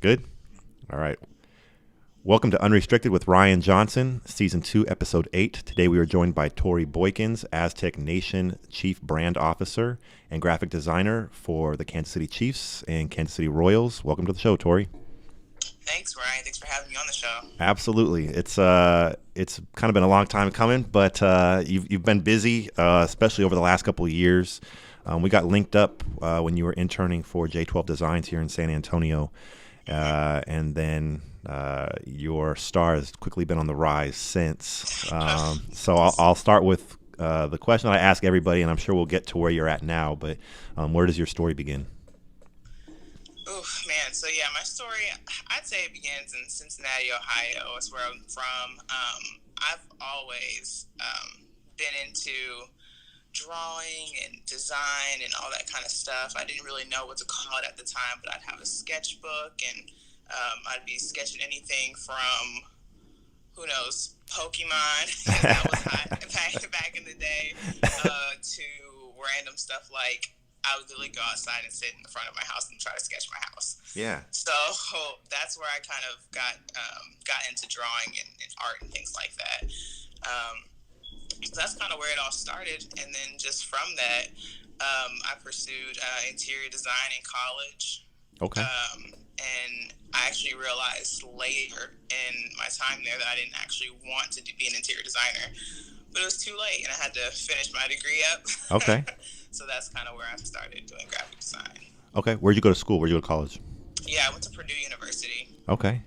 Good? All right. Welcome to Unrestricted with Ryan Johnson, Season 2, Episode 8. Today we are joined by Tori Boykins, Aztec Nation Chief Brand Officer and Graphic Designer for the Kansas City Chiefs and Kansas City Royals. Welcome to the show, Tori. Thanks, Ryan. Thanks for having me on the show. Absolutely. It's kind of been a long time coming, but you've been busy, especially over the last couple of years. We got linked up when you were interning for J12 Designs here in San Antonio, and then your star has quickly been on the rise since. So I'll start with the question I ask everybody, and I'm sure we'll get to where you're at now. But where does your story begin? Oh, man. So, yeah, my story, I'd say it begins in Cincinnati, Ohio. It's where I'm from. I've always been into drawing and design and all that kind of stuff. I didn't really know what to call it at the time, but I'd have a sketchbook, and I'd be sketching anything from, who knows, Pokemon, that was hot back in the day, to random stuff like I would literally go outside and sit in the front of my house and try to sketch my house. Yeah. So that's where I kind of got into drawing and art and things like that. So that's kind of where it all started. And then just from that, I pursued interior design in college. Okay. And I actually realized later in my time there that I didn't actually want to be an interior designer. But it was too late, and I had to finish my degree up. Okay. So that's kind of where I started doing graphic design. Okay. Where'd you go to school? Where'd you go to college? Yeah, I went to Purdue University. Okay.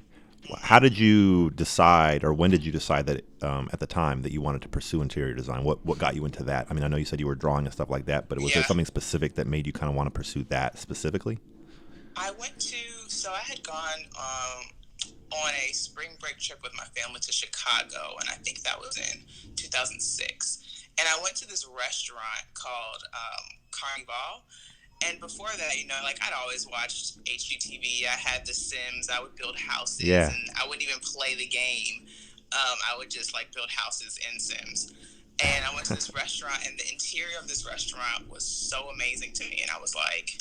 How did you decide, or when did you decide that at the time that you wanted to pursue interior design? What got you into that? I mean, I know you said you were drawing and stuff like that, but was there something specific that made you kind of want to pursue that specifically? So I had gone on a spring break trip with my family to Chicago, and I think that was in 2006. And I went to this restaurant called Carnival. And before that, I'd always watched HGTV. I had The Sims. I would build houses. Yeah. And I wouldn't even play the game. I would just, build houses in Sims. And I went to this restaurant, and the interior of this restaurant was so amazing to me. And I was like,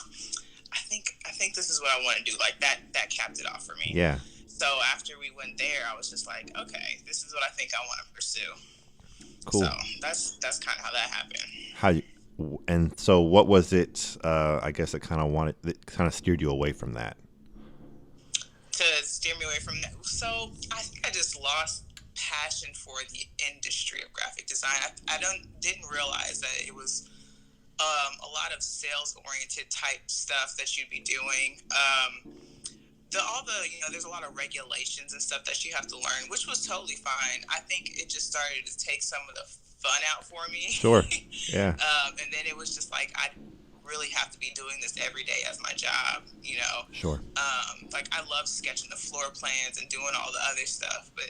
I think this is what I want to do. That capped it off for me. Yeah. So after we went there, I was just like, okay, this is what I think I want to pursue. Cool. So that's kind of how that happened. And so what was it, I guess that kind of steered you away from that? To steer me away from that. So I think I just lost passion for the industry of graphic design. I didn't realize that it was a lot of sales-oriented type stuff that you'd be doing. There's a lot of regulations and stuff that you have to learn, which was totally fine. I think it just started to take some of the fun out for me. Sure. Yeah. And then it was just like I really have to be doing this every day as my job. Sure. I love sketching the floor plans and doing all the other stuff, but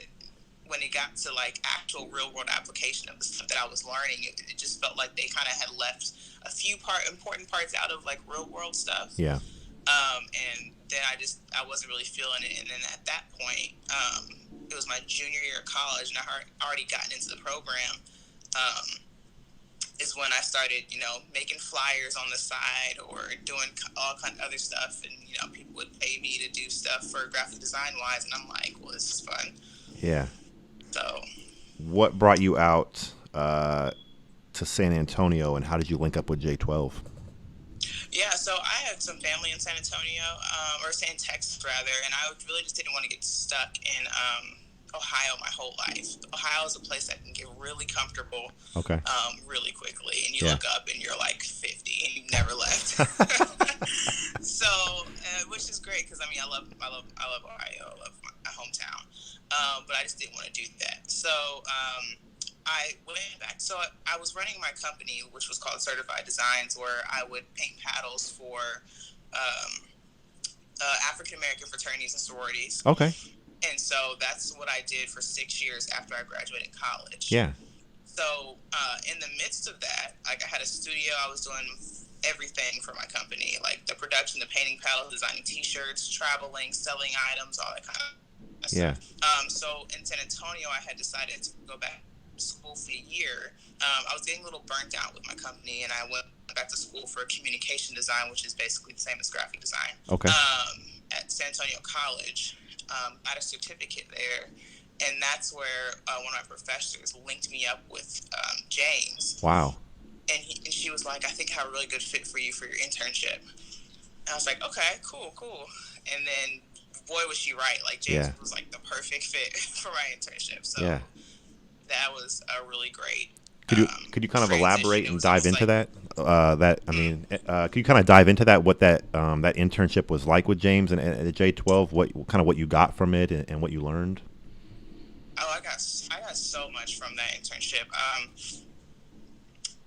when it got to actual real world application of the stuff that I was learning, it just felt like they kind of had left a few important parts out of real world stuff. Yeah. And then I wasn't really feeling it. And then at that point, it was my junior year of college, and I had already gotten into the program. Is when I started, making flyers on the side or doing all kind of other stuff. And, people would pay me to do stuff for graphic design wise. And I'm like, well, this is fun. Yeah. So what brought you out to San Antonio, and how did you link up with J12? Yeah, so I had some family in San Antonio, or San Texas rather, and I really just didn't want to get stuck in Ohio my whole life. Ohio is a place that can get really comfortable, okay, really quickly, and you look up and you're like 50 and you've never left. So, which is great because I love Ohio. I love my hometown, but I just didn't want to do that. So I went back. So I was running my company, which was called Certified Designs, where I would paint paddles for African American fraternities and sororities. Okay. And so that's what I did for 6 years after I graduated college. Yeah. So in the midst of that, I had a studio. I was doing everything for my company, like the production, the painting paddles, designing T-shirts, traveling, selling items, all that kind of stuff. Yeah. So in San Antonio, I had decided to go back to school for a year. I was getting a little burnt out with my company, and I went back to school for communication design, which is basically the same as graphic design. Okay. at San Antonio College. Got a certificate there, and that's where one of my professors linked me up with James. Wow. And she was like, I think I have a really good fit for you for your internship. And I was like, okay, cool. And then, boy, was she right. Like, James was like the perfect fit for my internship. So that was a really great. Could you kind of elaborate and dive into that? Could you kind of dive into that? What that internship was like with James and at J12? What you got from it and what you learned? Oh, I got so much from that internship.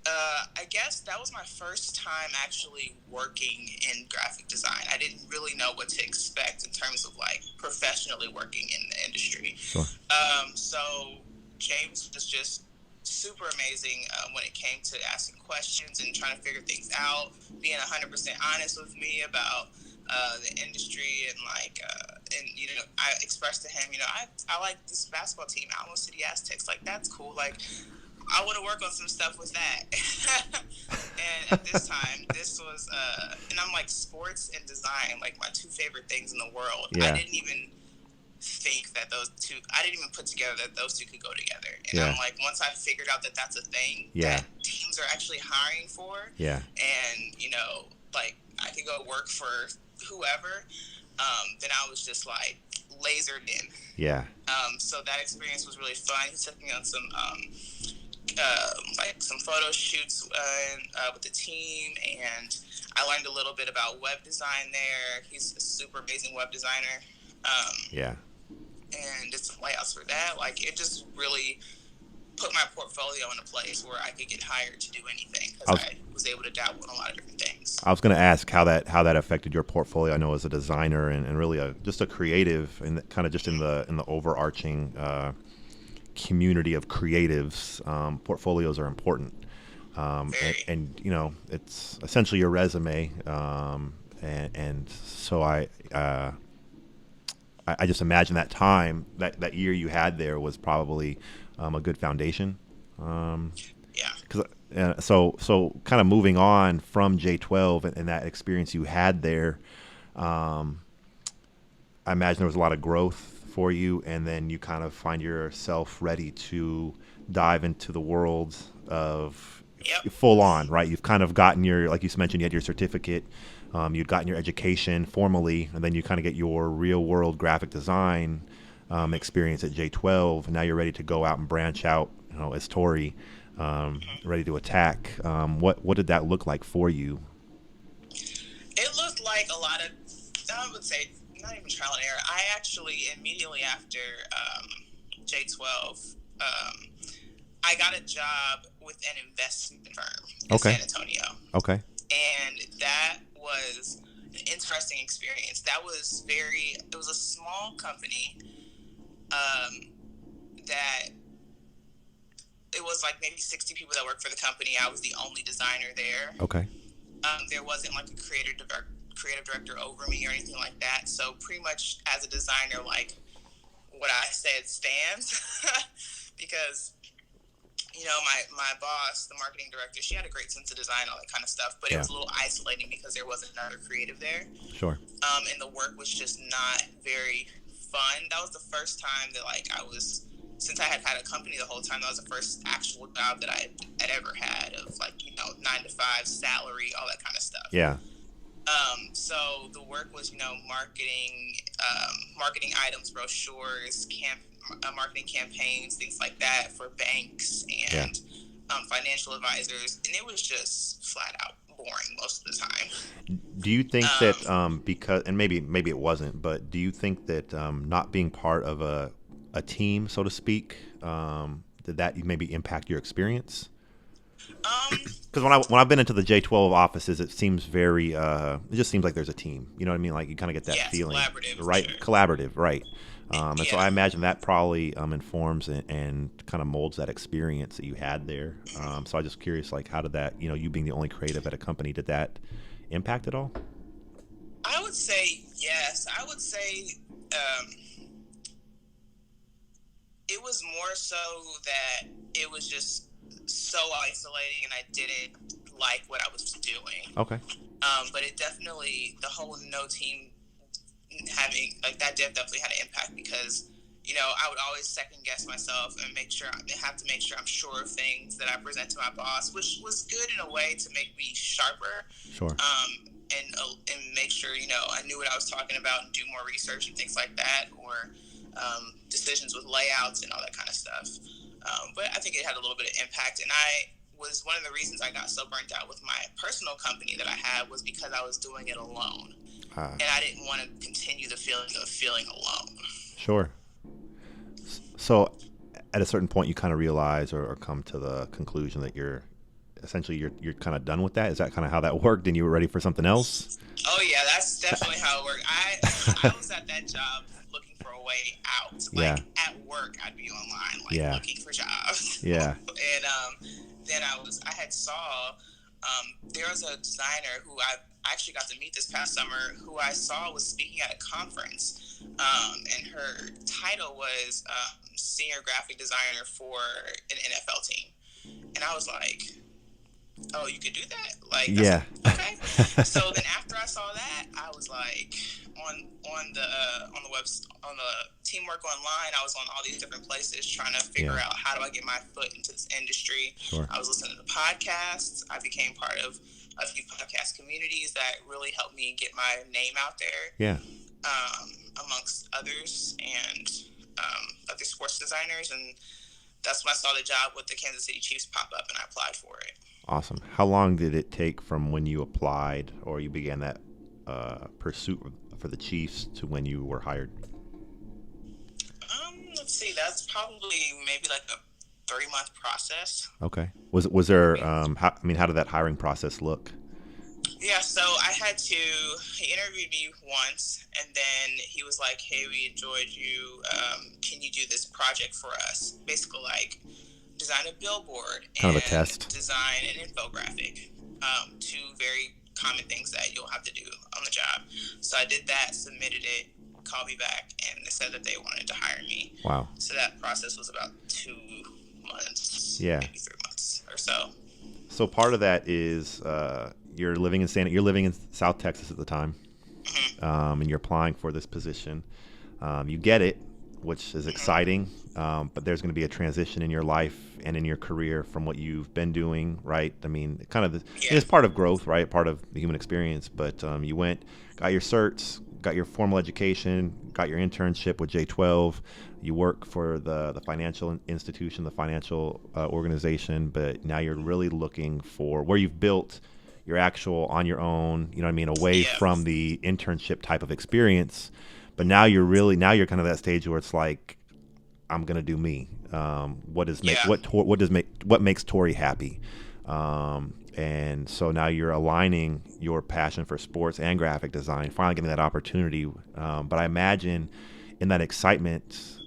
I guess that was my first time actually working in graphic design. I didn't really know what to expect in terms of like professionally working in the industry. Sure. So James was just super amazing when it came to asking questions and trying to figure things out, being 100% honest with me about the industry and I expressed to him, I like this basketball team, Alamo City Aztecs. Like, that's cool. Like, I want to work on some stuff with that. And at this time, this was, and I'm like, sports and design, like my two favorite things in the world. Yeah. I didn't even think that I didn't even put together that those two could go together. And I'm like, once I figured out that that's a thing that teams are actually hiring for, and, like, I could go work for whoever, then I was just like lasered in. Yeah. So that experience was really fun. He took me on some some photo shoots with the team, and I learned a little bit about web design there. He's a super amazing web designer. And did some layouts for that. Like, it just really put my portfolio in a place where I could get hired to do anything, because I was able to dabble in a lot of different things. I was going to ask how that affected your portfolio. I know as a designer and really just a creative, and kind of just in the overarching community of creatives, portfolios are important. And it's essentially your resume. And so I just imagine that time, that year you had there was probably a good foundation. So kind of moving on from J12 and that experience you had there, I imagine there was a lot of growth for you, and then you kind of find yourself ready to dive into the world of full on, right? You've kind of gotten like you mentioned, you had your certificate. You'd gotten your education formally, and then you kind of get your real-world graphic design experience at J12. And now you're ready to go out and branch out, as Tori, ready to attack. What did that look like for you? It looked like a lot of, I would say, not even trial and error. I actually, immediately after J12, I got a job with an investment firm in San Antonio. Okay. And that was an interesting experience. It was a small company that it was like maybe 60 people that worked for the company. I was the only designer there. Okay. There wasn't like a creative director over me or anything like that. So pretty much as a designer, like, what I said stands. Because my boss, the marketing director, she had a great sense of design, all that kind of stuff, but it was a little isolating because there wasn't another creative there. Sure. And the work was just not very fun. That was the first time that, like, since I had a company the whole time, that was the first actual job that I had ever had of, like, 9 to 5 salary, all that kind of stuff. Yeah. So the work was, marketing items, brochures, marketing campaigns, things like that for banks and financial advisors, and it was just flat out boring most of the time. Do you think that because, and maybe it wasn't, but do you think that not being part of a team, so to speak, did that maybe impact your experience? Because when I've been into the J12 offices, it seems very it just seems like there's a team. You know what I mean? Like, you kind of get that feeling, collaborative, right? Sure. Collaborative, right? And so I imagine that probably informs and kind of molds that experience that you had there. So I'm just curious, like, how did that, you being the only creative at a company, did that impact at all? I would say yes. I would say it was more so that it was just so isolating, and I didn't like what I was doing. Okay. But it definitely, the whole no team having like that definitely had an impact because I would always second guess myself and have to make sure I'm sure of things that I present to my boss, which was good in a way to make me sharper. Sure. And make sure I knew what I was talking about and do more research and things like that, or decisions with layouts and all that kind of stuff. But I think it had a little bit of impact, and I was one of the reasons I got so burnt out with my personal company that I had was because I was doing it alone, and I didn't want to continue the feeling of feeling alone. Sure. So at a certain point, you kind of realize or come to the conclusion that you're kind of done with that. Is that kind of how that worked and you were ready for something else? Oh yeah, that's definitely how it worked. I was at that job looking for a way out. Like at work, I'd be online looking for jobs. Yeah. And then I had saw there was a designer who I actually got to meet this past summer who I saw was speaking at a conference, and her title was senior graphic designer for an NFL team, and I was like, oh, you could do that? Like, yeah. Okay. So then after I saw that, I was like, on the Teamwork Online, I was on all these different places trying to figure out how do I get my foot into this industry. Sure. I was listening to podcasts. I became part of a few podcast communities that really helped me get my name out there. Yeah. Amongst others, and other sports designers, and that's when I saw the job with the Kansas City Chiefs pop up, and I applied for it. Awesome. How long did it take from when you applied or you began that pursuit for the Chiefs to when you were hired? Let's see. That's probably maybe like a 3-month process. Okay. Was there? How did that hiring process look? Yeah, so he interviewed me once, and then he was like, hey, we enjoyed you. Can you do this project for us? Basically, like, design a billboard kind and of a test. Design an infographic. Two very common things that you'll have to do on the job. So I did that, submitted it, called me back, and they said that they wanted to hire me. Wow. So that process was about 2 months, maybe 3 months or so. So part of that is you're living in South Texas at the time, and you're applying for this position. You get it, which is exciting, but there's going to be a transition in your life and in your career from what you've been doing, right? I mean, it's part of growth, right? Part of the human experience. But you went, got your certs, got your formal education, got your internship with J12. You work for the financial institution, the financial organization, but now you're really looking for where you've built your actual on your own, away from the internship type of experience. But now you're kind of that stage where it's like, I'm gonna do me. What makes Tori happy? And so now you're aligning your passion for sports and graphic design, finally getting that opportunity. But I imagine in that excitement,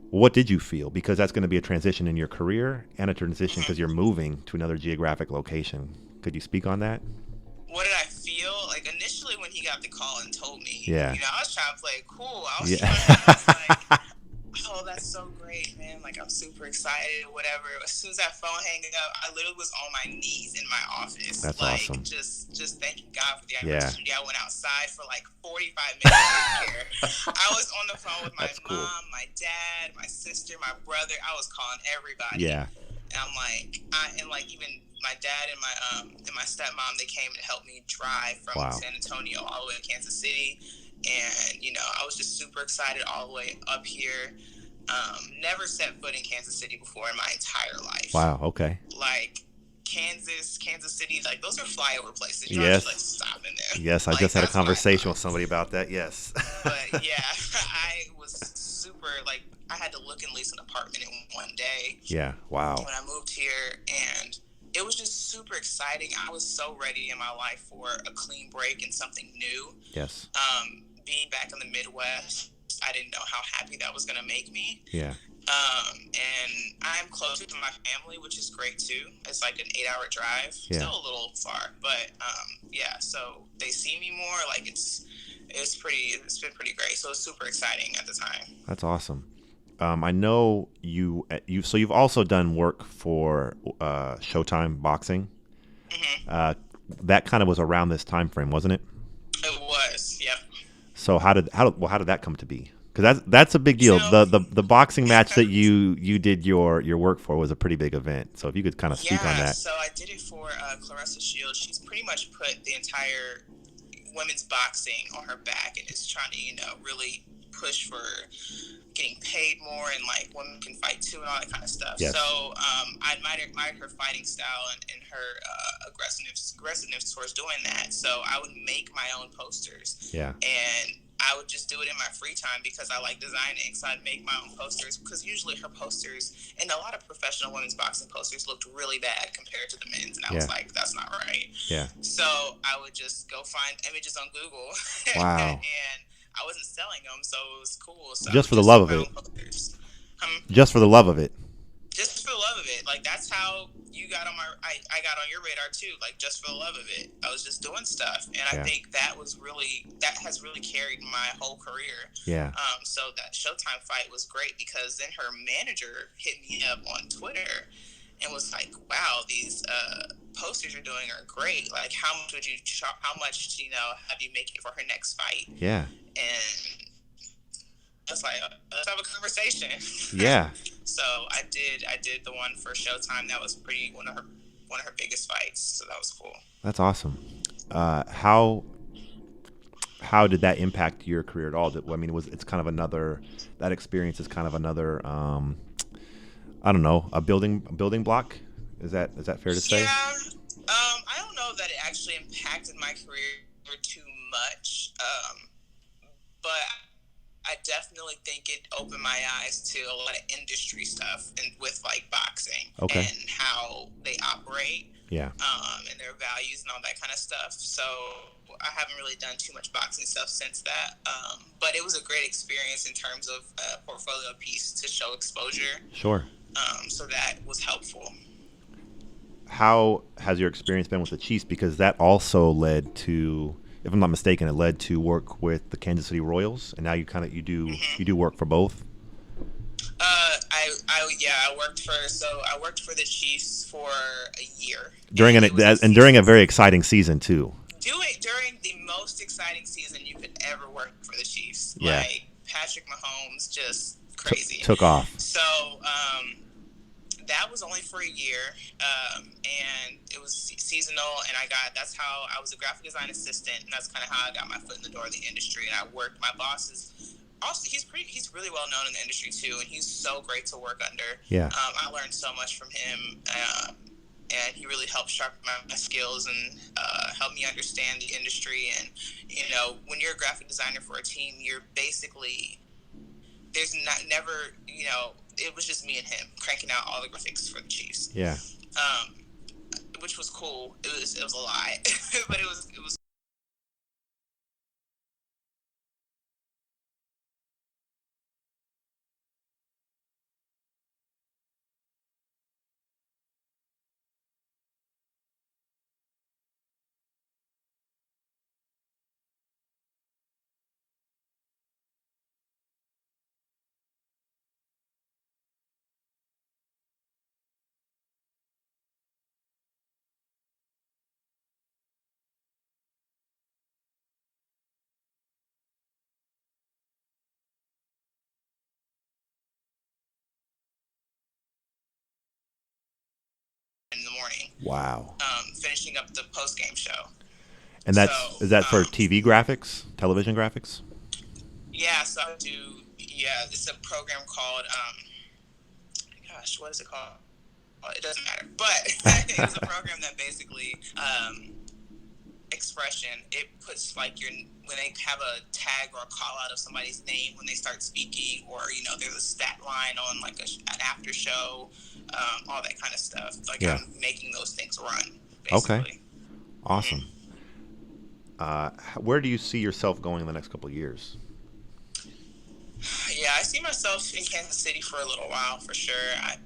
what did you feel? Because that's going to be a transition in your career and a transition because you're moving to another geographic location. Could you speak on that? What did I feel? Like initially when he got the call and told me, I was trying to play it cool. I was like, oh, that's so great, man. Like, I'm super excited or whatever. As soon as that phone hanged up, I literally was on my knees in my office. That's awesome. Just thanking God for the opportunity. I went outside for like 45 minutes here. I was on the phone with my mom, my dad, my sister, my brother. I was calling everybody. Yeah. And I'm like, even my dad and my stepmom, they came and helped me drive from San Antonio all the way to Kansas City. And, I was just super excited all the way up here. Never set foot in Kansas City before in my entire life. Wow, okay. Like, Kansas City, like, those are flyover places. You don't just, like, stop in there. Yes, I just had a conversation with somebody about that, yes. But, yeah, I was super, like, I had to look and lease an apartment in one day. Yeah, wow. When I moved here, and it was just super exciting. I was so ready in my life for a clean break and something new. Yes. Being back in the Midwest, I didn't know how happy that was going to make me. Yeah. And I'm closer to my family, which is great too. It's like an 8-hour drive. Yeah. Still a little far, but so they see me more. Like it's been pretty great. So it's super exciting at the time. That's awesome. I know so you've also done work for Showtime Boxing. Mm-hmm. That kind of was around this time frame, wasn't it? So how did that come to be? Because that's a big deal. So The boxing match that you did your work for was a pretty big event. So if you could kind of speak on yeah, that. so I did it for Clarissa Shields. She's pretty much put the entire women's boxing on her back and is trying to, really push for getting paid more and like women can fight too and all that kind of stuff. Yes. So I admired her fighting style and her aggressiveness towards doing that. So I would make my own posters. Yeah. And I would just do it in my free time because I like designing. So I'd make my own posters because usually her posters and a lot of professional women's boxing posters looked really bad compared to the men's. And I was like, that's not right. Yeah. So I would just go find images on Google. Wow. And I wasn't selling them, so it was cool. So just for the love of it. Just for the love of it. Just for the love of it. Like, that's how you got on I got on your radar too. Like, just for the love of it. I was just doing stuff, and I think that has really carried my whole career. Yeah. So that Showtime fight was great because then her manager hit me up on Twitter and was like, "Wow, these posters you're doing are great. Like, how much have you make it for her next fight?" Yeah. And I was like, let's have a conversation. Yeah. So I did the one for Showtime. That was one of her biggest fights. So that was cool. That's awesome. How did that impact your career at all? It's kind of another, that experience is kind of another, I don't know, a building block. Is that fair to say? Yeah. I don't know that it actually impacted my career too much. But I definitely think it opened my eyes to a lot of industry stuff and with like boxing and how they operate. Yeah. And their values and all that kind of stuff. So I haven't really done too much boxing stuff since that. But it was a great experience in terms of a portfolio piece to show exposure. Sure. So that was helpful. How has your experience been with the Chiefs? Because that also led to, if I'm not mistaken, it led to work with the Kansas City Royals, and now you do work for both. I worked for the Chiefs for a year during a very exciting season too. During the most exciting season you could ever work for the Chiefs. Yeah. Like Patrick Mahomes, just crazy. Took off. So that was only for a year, and it was seasonal. And that's how I was a graphic design assistant, and that's kind of how I got my foot in the door of the industry. And I worked. My boss is also he's really well known in the industry too, and he's so great to work under. Yeah. I learned so much from him, and he really helped sharpen my skills and help me understand the industry. And when you're a graphic designer for a team, you're basically never it was just me and him cranking out all the graphics for the Chiefs. Yeah. Which was cool. It was a lot, but it was. In the morning. Wow. Finishing up the post game show. And is that for TV graphics, television graphics? Yeah, so I do. Yeah, it's a program called. What is it called? Well, it doesn't matter, but it's a program that basically expression. It puts like when they have a tag or a call out of somebody's name when they start speaking, or there's a stat line on like an after show, all that kind of stuff. Like I'm making those things run. Basically. Okay. Awesome. Where do you see yourself going in the next couple of years? Yeah, I see myself in Kansas City for a little while, for sure. I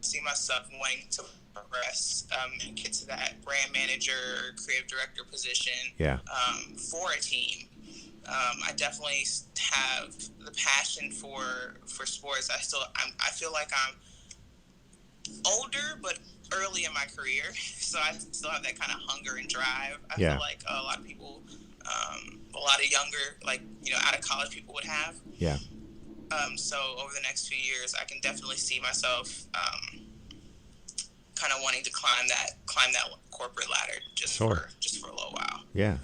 see myself wanting to progress and get to that brand manager, creative director position for a team. I definitely have the passion for sports. I feel like I'm older, but early in my career, so I still have that kind of hunger and drive. I feel like a lot of people a lot of younger, like, out of college people would have. Yeah. So over the next few years, I can definitely see myself kind of wanting to climb that corporate ladder just Sure. for a little while. Yeah.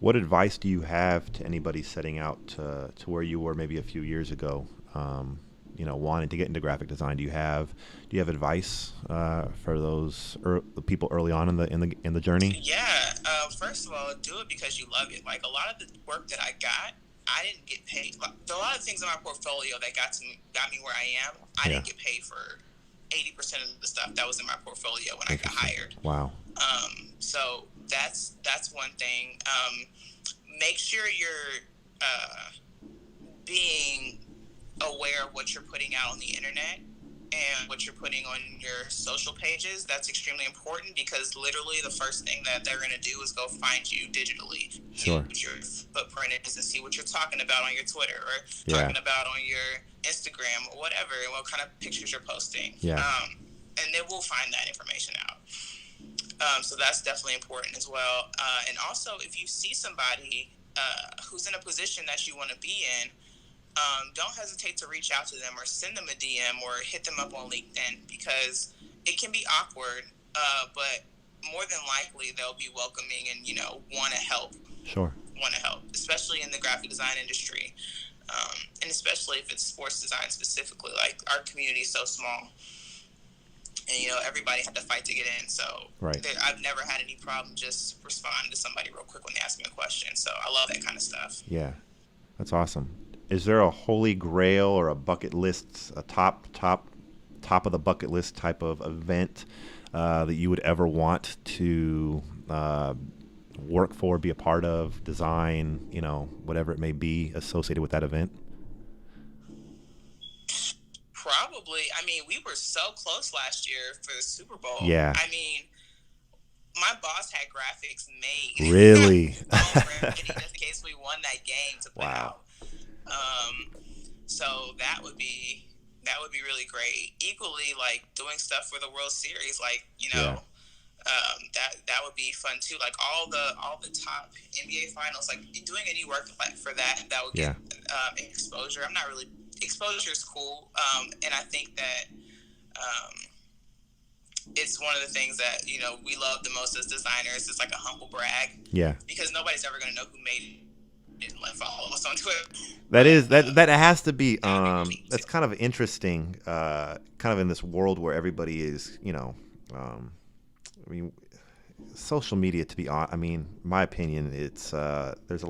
What advice do you have to anybody setting out to where you were maybe a few years ago, wanting to get into graphic design? Do you have advice for those the people early on in the journey? Yeah. First of all, do it because you love it. Like, a lot of the work that I got, I didn't get paid. There are a lot of things in my portfolio that got me where I am. I didn't get paid for 80% of the stuff that was in my portfolio when I got hired. Wow. So that's one thing. Make sure you're being aware of what you're putting out on the internet and what you're putting on your social pages. That's extremely important, because literally the first thing that they're going to do is go find you digitally. Sure. See what your footprint is and see what you're talking about on your Twitter or talking about on your Instagram or whatever, and what kind of pictures you're posting. Yeah. And they will find that information out. So that's definitely important as well. And also, if you see somebody who's in a position that you want to be in, don't hesitate to reach out to them or send them a DM or hit them up on LinkedIn, because it can be awkward, but more than likely they'll be welcoming and, want to help. Sure. Want to help, especially in the graphic design industry, and especially if it's sports design specifically. Like, our community is so small, and everybody had to fight to get in. So right. I've never had any problem just responding to somebody real quick when they ask me a question. So I love that kind of stuff. Yeah, that's awesome. Is there a holy grail or a bucket list, a top of the bucket list type of event that you would ever want to work for, be a part of, design, whatever it may be associated with that event? Probably. I mean, we were so close last year for the Super Bowl. Yeah. I mean, my boss had graphics made. Really? Already, just in case we won that game to put wow. out. So that would be really great. Equally, like, doing stuff for the World Series, like, that would be fun too. Like, all the top NBA finals, like, doing any work like for that would get exposure. Exposure is cool, and I think that it's one of the things that we love the most as designers. It's like a humble brag. Yeah. Because nobody's ever going to know who made it. And follow us on Twitter. That has to be that's kind of interesting, kind of in this world where everybody is social media, to be honest. I mean, my opinion, it's there's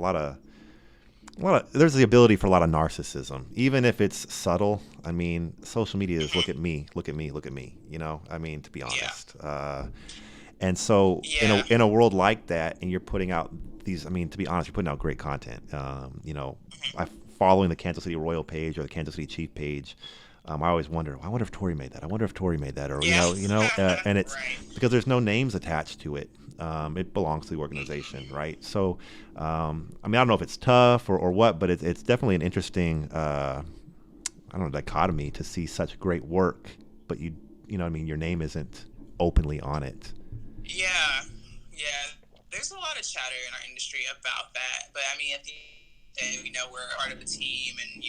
there's the ability for a lot of narcissism, even if it's subtle. I mean, social media is look at me, I mean, to be honest. And so in a world like that, and you're putting out these, I mean, to be honest, you're putting out great content. Following the Kansas City Royal page or the Kansas City Chief page, I always wonder if Tori made that. Or and it's because there's no names attached to it. It belongs to the organization, right? So, I mean, I don't know if it's tough or what, but it's definitely an interesting, dichotomy to see such great work, but your name isn't openly on it. Yeah. There's a lot of chatter in our industry about that, but I mean, at the end, we're part of a team, and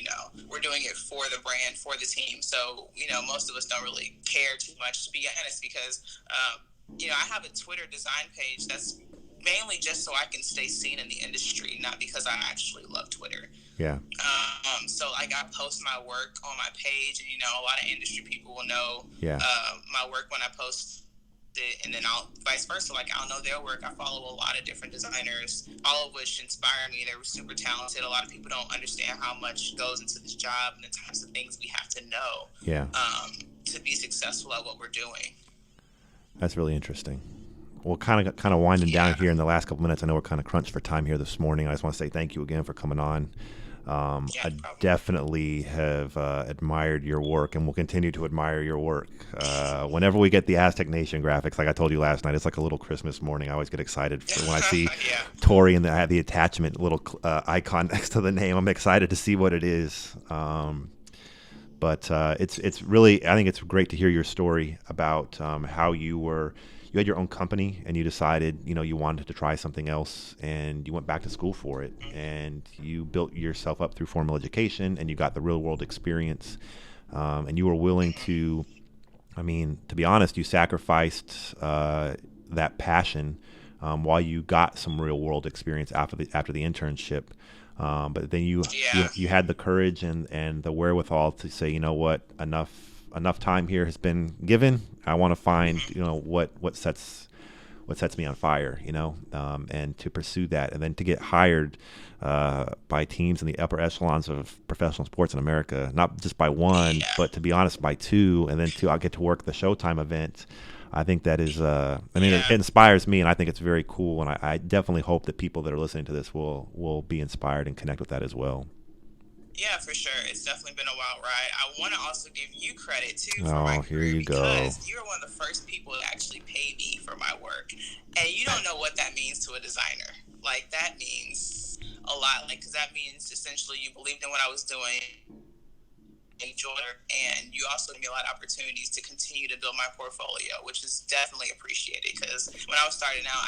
we're doing it for the brand, for the team. So most of us don't really care too much, to be honest, because I have a Twitter design page that's mainly just so I can stay seen in the industry, not because I actually love Twitter. Yeah. So, like, I post my work on my page, and a lot of industry people will know my work when I post it, and then I'll vice versa. Like, I'll know their work. I follow a lot of different designers, all of which inspire me. They were super talented. A lot of people don't understand how much goes into this job and the types of things we have to know to be successful at what we're doing. That's really interesting. Well, kind of winding down here in the last couple minutes. I know we're kind of crunched for time here this morning. I just want to say thank you again for coming on. I definitely have admired your work, and will continue to admire your work. Whenever we get the Aztec Nation graphics, like I told you last night, it's like a little Christmas morning. I always get excited when I see Tori and the attachment little icon next to the name. I'm excited to see what it is. But it's really, I think it's great to hear your story about how you were you had your own company and you decided, you wanted to try something else, and you went back to school for it, and you built yourself up through formal education, and you got the real world experience, and you were willing to, to be honest, you sacrificed that passion while you got some real world experience after the internship. But then you had the courage and the wherewithal to say, you know what, enough time here has been given. I want to find, what sets me on fire, and to pursue that, and then to get hired by teams in the upper echelons of professional sports in America, not just by one, but to be honest, by two, and then I'll get to work the Showtime event. I think that is, it inspires me, and I think it's very cool, and I definitely hope that people that are listening to this will be inspired and connect with that as well. Yeah, for sure. It's definitely been a wild ride. I want to also give you credit, too, for my career, here you go. Because you're one of the first people to actually pay me for my work. And you don't know what that means to a designer. Like, that means a lot. Like, because that means essentially you believed in what I was doing, enjoyed it, and you also gave me a lot of opportunities to continue to build my portfolio, which is definitely appreciated. Because when I was starting out,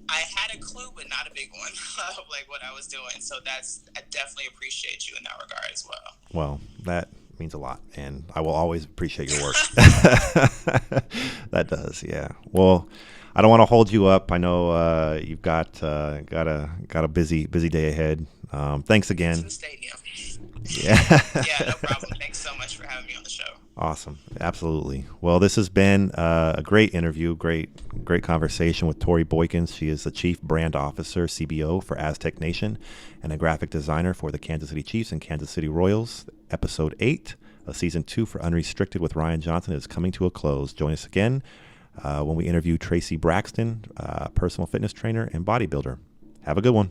I had a clue, but not a big one of like what I was doing. So I definitely appreciate you in that regard as well. Well, that means a lot, and I will always appreciate your work. That does, yeah. Well, I don't want to hold you up. I know you've got a busy day ahead. Thanks again. To the stadium. Yeah. Yeah, no problem. Thanks so much for having me on the show. Awesome. Absolutely. Well, this has been a great interview, great conversation with Tori Boykins. She is the Chief Brand Officer, CBO, for Aztec Nation, and a graphic designer for the Kansas City Chiefs and Kansas City Royals. Episode 8 of Season 2 for Unrestricted with Ryan Johnson is coming to a close. Join us again when we interview Tracy Braxton, personal fitness trainer and bodybuilder. Have a good one.